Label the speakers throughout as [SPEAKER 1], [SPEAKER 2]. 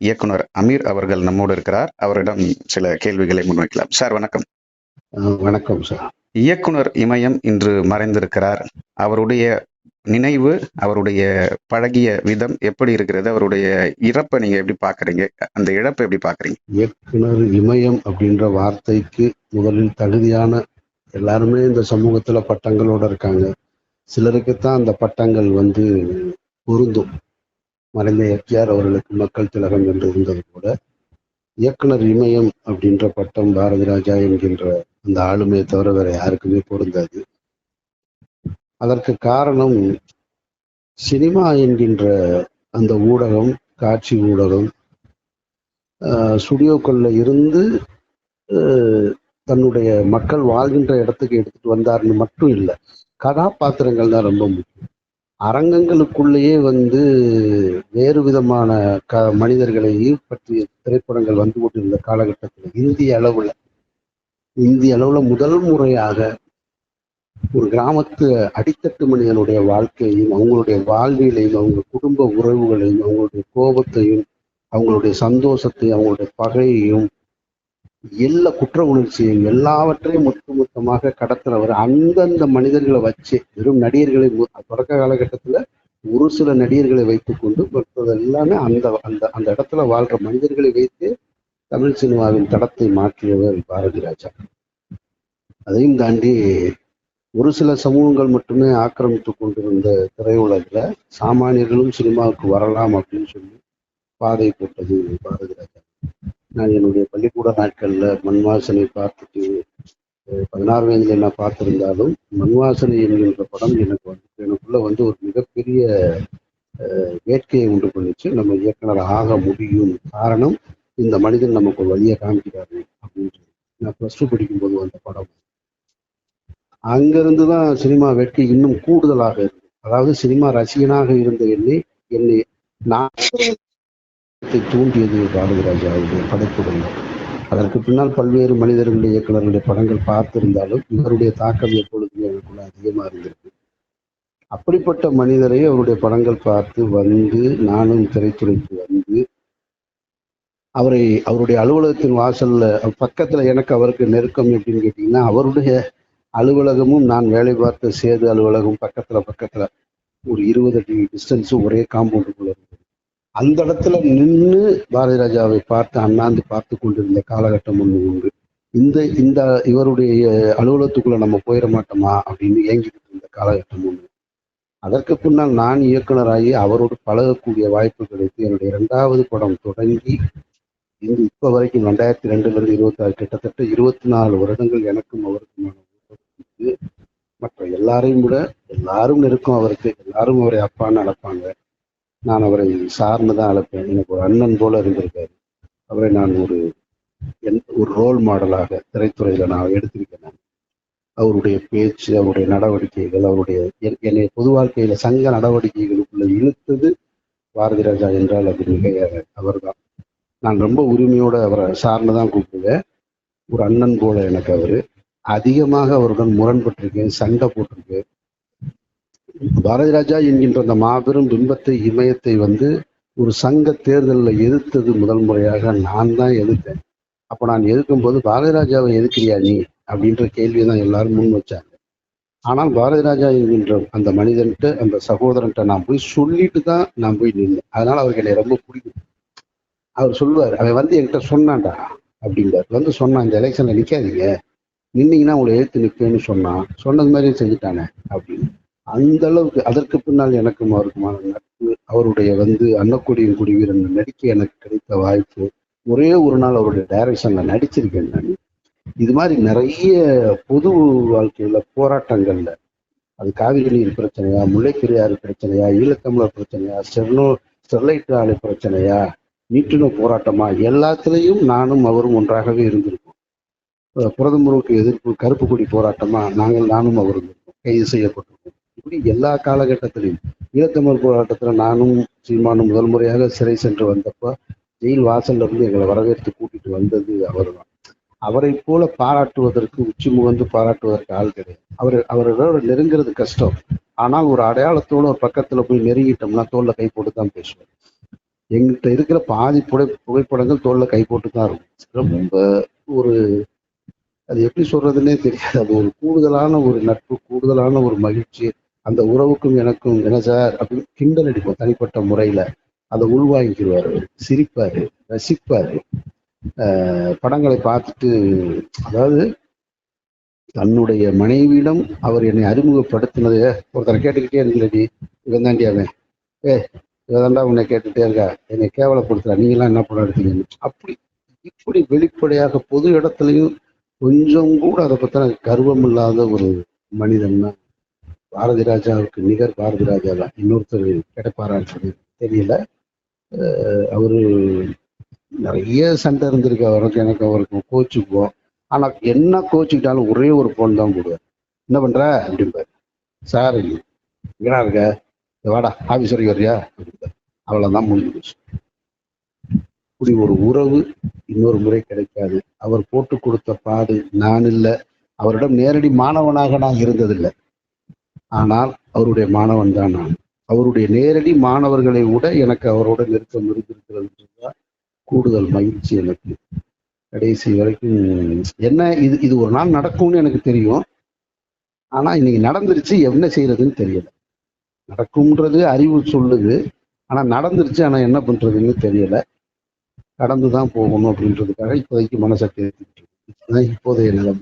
[SPEAKER 1] இயக்குனர் அமீர் அவர்கள் நம்மோடு இருக்கிறார். அவரிடம் சில கேள்விகளை முன்வைக்கலாம். சார் வணக்கம்.
[SPEAKER 2] வணக்கம் சார்.
[SPEAKER 1] இயக்குனர் இமயம் இன்று மறைந்திருக்கிறார். அவருடைய நினைவு, அவருடைய பழகிய விதம் எப்படி இருக்கிறது? அவருடைய இறப்பை நீங்க எப்படி பாக்குறீங்க? அந்த இழப்பை எப்படி பாக்குறீங்க?
[SPEAKER 2] இயக்குனர் இமயம் அப்படின்ற வார்த்தைக்கு முதலில் தகுதியான எல்லாருமே இந்த சமூகத்துல பட்டங்களோட இருக்காங்க. சிலருக்குத்தான் அந்த பட்டங்கள் பொருந்தும். மறைந்த எம்ஜிஆர் அவர்களுக்கு மக்கள் திலகம் என்று இருந்தது கூட, இயக்குனர் இமயம் அப்படின்ற பட்டம் பாரதி ராஜா என்கின்ற அந்த ஆளுமையை தவிர வேற யாருக்குமே பொருந்தாது. அதற்கு காரணம் சினிமா என்கின்ற அந்த ஊடகம், காட்சி ஊடகம் ஸ்டுடியோக்குள்ள இருந்து தன்னுடைய மக்கள் வாழ்கின்ற இடத்துக்கு எடுத்துட்டு வந்தார்னு மட்டும் இல்லை, கதாபாத்திரங்கள் தான் ரொம்ப முக்கியம். அரங்கங்களுக்குள்ளேயே வேறு விதமான மனிதர்களை பற்றிய திரைப்படங்கள் வந்து கொண்டிருந்த காலகட்டத்தில் இந்திய அளவுல முதல் முறையாக ஒரு கிராமத்து அடித்தட்டு மனிதனுடைய வாழ்க்கையையும், அவங்களுடைய வாழ்வியலையும், அவங்க குடும்ப உறவுகளையும், அவங்களுடைய கோபத்தையும், அவங்களுடைய சந்தோஷத்தையும், அவங்களுடைய பகையையும், எல்லா குற்ற உணர்ச்சியையும் எல்லாவற்றையும் மொத்தமாக கடத்துறவர் அந்தந்த மனிதர்களை வச்சு, வெறும் நடிகர்களை தொடக்க காலகட்டத்துல ஒரு சில நடிகர்களை வைத்துக்கொண்டு மற்றது எல்லாமே அந்த அந்த அந்த இடத்துல வாழ்ற மனிதர்களை வைத்து தமிழ் சினிமாவின் தடத்தை மாற்றியவர் பாரதி ராஜா. அதையும் தாண்டி ஒரு சில சமூகங்கள் மட்டுமே ஆக்கிரமித்து கொண்டிருந்த திரையுலகில் சாமானியர்களும் சினிமாவுக்கு வரலாம் அப்படின்னு சொல்லி பாதை போட்டது பாரதி ராஜா. நான் என்னுடைய பள்ளிக்கூட நாட்கள்ல மண்வாசனை பார்த்துட்டு 16 வயதுல நான் பார்த்திருந்தாலும், மண்வாசனை என்கின்ற படம் எனக்குள்ள ஒரு மிகப்பெரிய வேட்கையை உண்டு பண்ணிச்சு. நம்ம இயக்குனர் ஆக முடியும், காரணம் இந்த மனிதன் நமக்கு ஒரு வழியை காமிக்கிறாரு அப்படின்னு. நான் +2 படிக்கும்போது வந்த படம். அங்கிருந்துதான் சினிமா வேட்கை இன்னும் கூடுதலாக இருக்கு. அதாவது சினிமா ரசிகனாக இருந்த என்னை நாட்டை தூண்டியது பாரதி ராஜாவுடைய படைப்புகள். அதற்கு பின்னால் பல்வேறு மனிதர்களுடைய இயக்குநர்களுடைய படங்கள் பார்த்திருந்தாலும் இவருடைய தாக்கம் எப்பொழுதுமே எனக்குள்ள அதிகமா இருந்திருக்கு. அப்படிப்பட்ட மனிதரை அவருடைய படங்கள் பார்த்து நானும் திரைத்துறைக்கு அவருடைய அலுவலகத்தின் வாசல்ல பக்கத்துல எனக்கு அவருக்கு நெருக்கம் எப்படின்னு கேட்டீங்கன்னா, அவருடைய அலுவலகமும் நான் வேலை பார்த்த சேது அலுவலகம் பக்கத்துல ஒரு 20 அடி டிஸ்டன்ஸ் ஒரே காம்பவுண்டுக்குள்ள இருந்தது. அந்த இடத்துல நின்று பாரதி ராஜாவை பார்த்து அண்ணாந்து பார்த்து கொண்டிருந்த காலகட்டம் ஒன்று உண்டு. இந்த இவருடைய அலுவலகத்துக்குள்ள நம்ம போயிட மாட்டோமா அப்படின்னு ஏங்கிட்டு இருந்த காலகட்டம் ஒன்று. அதற்கு பின்னால் நான் இயக்குனராகி அவரோடு பழகக்கூடிய வாய்ப்பு கிடைத்து என்னுடைய 2வது படம் தொடங்கி இப்ப வரைக்கும் 2002 26 கிட்டத்தட்ட 24 வருடங்கள் எனக்கும் அவருக்குமான மற்ற எல்லாரையும் விட எல்லாரும் நெருக்கம் அவருக்கு. எல்லாரும் அவரை அப்பான்னு அழைப்பாங்க. நான் அவரை சார்ந்துதான் அழைப்பேன். எனக்கு ஒரு அண்ணன் போல இருந்திருக்காரு. அவரை நான் ஒரு ரோல் மாடலாக திரைத்துறையில நான் எடுத்திருக்கேன். அவருடைய பேச்சு, அவருடைய நடவடிக்கைகள், அவருடைய என்னை பொது வாழ்க்கையில சங்க நடவடிக்கைகளுக்குள்ள இழுத்தது பாரதி ராஜா என்றால் அது மிக அவர்தான். நான் ரொம்ப உரிமையோட அவரை சார்ந்துதான் கூப்பிடுவேன். ஒரு அண்ணன் போல எனக்கு அவரு. அதிகமாக அவருடன் முரண்பட்டிருக்கேன், சண்டை போட்டிருக்கேன். பாரதி ராஜா என்கின்ற அந்த மாபெரும் பிம்பத்தை, இமயத்தை ஒரு சங்க தேர்தலில் எதிர்த்தது முதல் முறையாக நான் தான் எதிர்த்தேன். அப்போ நான் எதிர்க்கும் போது பாரதி ராஜாவை எதிர்க்கிறியா நீ அப்படின்ற கேள்வியை தான் எல்லாரும் முன் வச்சாங்க. ஆனால் பாரதி ராஜா என்கின்ற அந்த மனிதன்ட்டு, அந்த சகோதரன்ட்ட நான் போய் சொல்லிட்டு தான் நான் போய் நின்றேன். அதனால அவருக்கு என்னை ரொம்ப பிடிக்கும். அவர் சொல்லுவார், அவன் என்கிட்ட சொன்னான்டா அப்படின்றார். சொன்னான், இந்த எலெக்ஷன்ல நிக்காதீங்க, நின்னீங்கன்னா உங்களை எழுத்து நிற்பேன்னு சொன்னது மாதிரி செஞ்சுட்டானே அப்படின்னு. அந்த அளவுக்கு அதற்கு பின்னால் எனக்கும் அவருக்குமான நட்பு, அவருடைய அன்னக்குடியின் குடிவீரன் நடிக்க எனக்கு கிடைத்த வாய்ப்பு, ஒரே ஒரு நாள் அவருடைய டைரக்ஷன்ல நடிச்சிருக்கேன் நான். இது மாதிரி நிறைய பொது வாழ்க்கையில போராட்டங்கள்ல, அது காவிரி நீர் பிரச்சனையா, முல்லைப்பெரியாறு பிரச்சனையா, ஈழத்தமிழர் பிரச்சனையா, ஸ்டெர்லைட் ஆலை பிரச்சனையா, நீட்டுணவு போராட்டமா, எல்லாத்துலேயும் நானும் அவரும் ஒன்றாகவே இருந்திருக்கோம். பிரதமருக்கு எதிர்ப்பு கருப்பு கொடி போராட்டமா நானும் அவரும் கைது செய்யப்பட்டிருக்கோம். இப்படி எல்லா காலகட்டத்திலையும் ஈழத்தமிழர் போராட்டத்துல நானும் சீமானும் முதல் முறையாக சிறை சென்று வந்தப்ப ஜெயில் வாசல்ல இருந்து எங்களை வரவேற்று கூட்டிட்டு வந்தது அவர் தான். அவரை போல பாராட்டுவதற்கு, உச்சி முகந்து பாராட்டுவதற்கு ஆள் கிடையாது. அவரோட நெருங்கிறது கஷ்டம். ஆனால் ஒரு அடையாளத்தோட ஒரு பக்கத்துல போய் நெருங்கிட்டோம்னா தோல்ல கை போட்டு தான் பேசுவார். எங்கிட்ட இருக்கிற பாதி புகைப்படங்கள் தோல்ல கை போட்டு தான் இருக்கும். ரொம்ப ஒரு அது எப்படி சொல்றதுன்னே தெரியாது. அது ஒரு கூடுதலான ஒரு நட்பு, கூடுதலான ஒரு மகிழ்ச்சி. அந்த உறவுக்கும் எனக்கும் என்ன சார் அப்படின்னு கிண்டல் அடிப்போம் தனிப்பட்ட முறையில. அதை உள்வாங்கிடுவாரு, சிரிப்பாரு, ரசிப்பாரு. படங்களை பார்த்துட்டு, அதாவது தன்னுடைய மனைவியிடம் அவர் என்னை அறிமுகப்படுத்தினது ஒருத்தரை கேட்டுக்கிட்டே இருந்தடி, இவன் தாண்டி அவன், இவதாண்டா உன்னை கேட்டுட்டே இருக்கா, என்னை கேவலப்படுத்துறா, நீங்களாம் என்ன படம் எடுத்தீங்க அப்படி இப்படி வெளிப்படையாக பொது இடத்துலையும் கொஞ்சம் கூட அதை பத்தின கர்வம் இல்லாத ஒரு மனிதன் தான் பாரதி ராஜாவுக்கு நிகர் பாரதி ராஜா தான். இன்னொருத்தர் கிடைப்பாரான்னு சொல்லி தெரியல. அவரு நிறைய சண்டை இருந்திருக்கு அவருக்கு எனக்கு அவருக்கு கோச்சுக்குவோம். ஆனா என்ன கோச்சுக்கிட்டாலும் ஒரே ஒரு போன் தான் போடுவார். என்ன பண்ற அப்படின்பாரு. சார் எங்கடா இருக்க, வாடா ஆபீஸ் வரைக்கும் வரியா அப்படின்பாரு. அவ்வளவுதான் முடிஞ்சு போச்சு. இப்படி ஒரு உறவு இன்னொரு முறை கிடைக்காது. அவர் போட்டு கொடுத்த பாடு நான் இல்லை, அவரிடம் நேரடி மாணவனாக நான் இருந்ததில்லை, ஆனால் அவருடைய மாணவன் தான் நான். அவருடைய நேரடி மாணவர்களை விட எனக்கு அவரோட நெருக்கம் இருந்திருக்கிறது கூடுதல் மகிழ்ச்சி எனக்கு. கடைசி வரைக்கும் என்ன இது ஒரு நாள் நடக்கும்னு எனக்கு தெரியும். ஆனா இன்னைக்கு நடந்துருச்சு, என்ன செய்யறதுன்னு தெரியல. நடக்கும்ன்றது அறிவு சொல்லுது, ஆனா நடந்துருச்சு, ஆனா என்ன பண்றதுன்னு தெரியல. கடந்துதான் போகணும் அப்படின்றதுக்காக இப்போதைக்கு மனசக்தி எடுத்துக்கிட்டு இப்போதைய நிலம்.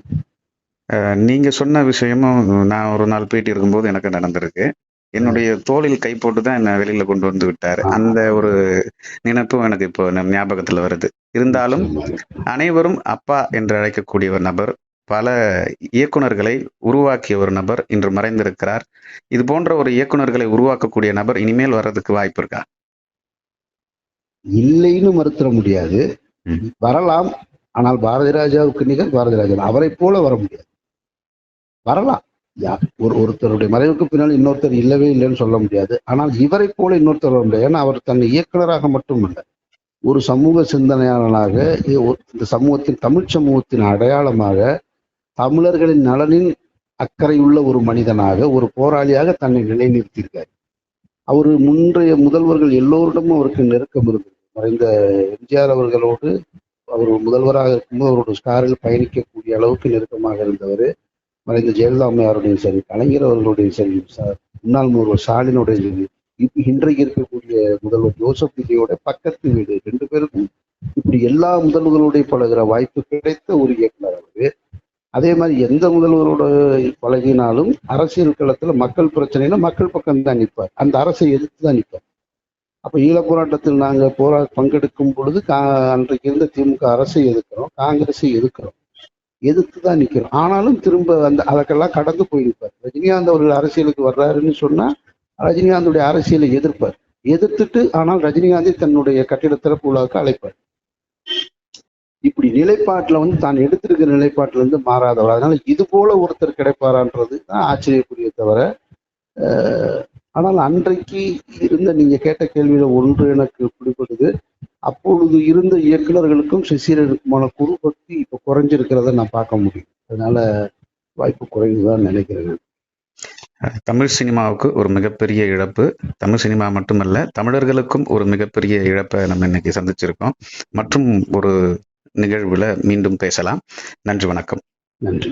[SPEAKER 1] நீங்க சொன்ன விஷயமும் நான் ஒரு நாள் போயிட்டு இருக்கும்போது எனக்கு நடந்திருக்கு. என்னுடைய தோளில் கை போட்டு தான் என்ன வெளியில கொண்டு வந்து விட்டாரு. அந்த ஒரு நினைப்பும் எனக்கு இப்போ ஞாபகத்துல வருது. இருந்தாலும் அனைவரும் அப்பா என்று அழைக்கக்கூடிய ஒரு நபர், பல இயக்குனர்களை உருவாக்கிய ஒரு நபர் இன்று மறைந்திருக்கிறார். இது போன்ற ஒரு இயக்குனர்களை உருவாக்கக்கூடிய நபர் இனிமேல் வர்றதுக்கு வாய்ப்பு இருக்கா?
[SPEAKER 2] இல்லைன்னு மறுத்துற முடியாது, வரலாம். ஆனால் பாரதி ராஜாவுக்கு நிகர் பாரதி ராஜா, அவரை போல வர முடியாது. வரலாம், ஒருத்தருடைய மறைவுக்கு பின்னால் இன்னொருத்தர் இல்லவே இல்லைன்னு சொல்ல முடியாது. ஆனால் இவரை போல இன்னொருத்தர் வர முடியாது. ஏன்னா அவர் தன்னை இயக்குனராக மட்டுமல்ல, ஒரு சமூக சிந்தனையாளனாக, இந்த சமூகத்தின் தமிழ் சமூகத்தின் அடையாளமாக, தமிழர்களின் நலனின் அக்கறையுள்ள ஒரு மனிதனாக, ஒரு போராளியாக தன்னை நிலைநிறுத்தியிருக்கார். அவரு முன்றைய முதல்வர்கள் எல்லோரிடமும் அவருக்கு நெருக்கம் இருந்தது. மறைந்த எம்ஜிஆர் அவர்களோடு அவர் முதல்வராக இருக்கும்போது அவருடைய ஸ்டாரில் பயணிக்கக்கூடிய அளவுக்கு நெருக்கமாக இருந்தவர். மறைந்த ஜெயலலிதா அம்மையாருடையும் சரி, கலைஞர் அவர்களுடையும் சரி, முன்னாள் முதல்வர் ஸ்டாலினுடைய சரி, இன்றைக்கு இருக்கக்கூடிய முதல்வர் ஜோசப் விஜயோட பக்கத்து வீடு, 2 பேருக்கும் இப்படி எல்லா முதல்வர்களுடைய பழகிற வாய்ப்பு கிடைத்த ஒரு இயக்குனர் அவரு. அதே மாதிரி எந்த முதல்வரோட பழகினாலும் அரசியல் களத்துல மக்கள் பிரச்சனைனா மக்கள் பக்கம் தான் நிற்பார், அந்த அரசை எதிர்த்து தான் நிற்பார். அப்ப ஈழப் போராட்டத்தில் நாங்க பங்கெடுக்கும் பொழுது அன்றைக்கு இருந்த திமுக அரசை எதிர்க்கிறோம், காங்கிரஸை எதிர்க்கிறோம், எதிர்த்து தான் நிற்கிறோம். ஆனாலும் திரும்ப அதற்கெல்லாம் கடந்து போய் நிற்பார். ரஜினிகாந்த் அவர்கள் அரசியலுக்கு வர்றாருன்னு சொன்னா ரஜினிகாந்துடைய அரசியலை எதிர்ப்பார், எதிர்த்துட்டு ஆனால் ரஜினிகாந்தை தன்னுடைய கட்டிட திறப்பு விழாவுக்கு அழைப்பார். இப்படி நிலைப்பாட்டுல தான் எடுத்திருக்கிற நிலைப்பாட்டுல இருந்து மாறாதவர். அதனால இது போல ஒருத்தர் கிடைப்பாரான்றது தான் ஆச்சரியக்குரிய தவிர. ஆனால் அன்றைக்கு இருந்த நீங்க கேட்ட கேள்வியில ஒன்று எனக்கு பிடிப்பட்டது, அப்பொழுது இருந்த இயக்குநர்களுக்கும் சசிரனுக்குமான குரு பக்தி இப்ப குறைஞ்சிருக்கிறத நான் பார்க்க முடியும். அதனால வாய்ப்பு குறைந்துதான் நினைக்கிறேன்.
[SPEAKER 1] தமிழ் சினிமாவுக்கு ஒரு மிகப்பெரிய இழப்பு. தமிழ் சினிமா மட்டுமல்ல, தமிழர்களுக்கும் ஒரு மிகப்பெரிய இழப்பை நம்ம இன்னைக்கு சந்திச்சிருக்கோம். மற்றும் ஒரு நிகழ்வுல மீண்டும் பேசலாம். நன்றி, வணக்கம்.
[SPEAKER 2] நன்றி.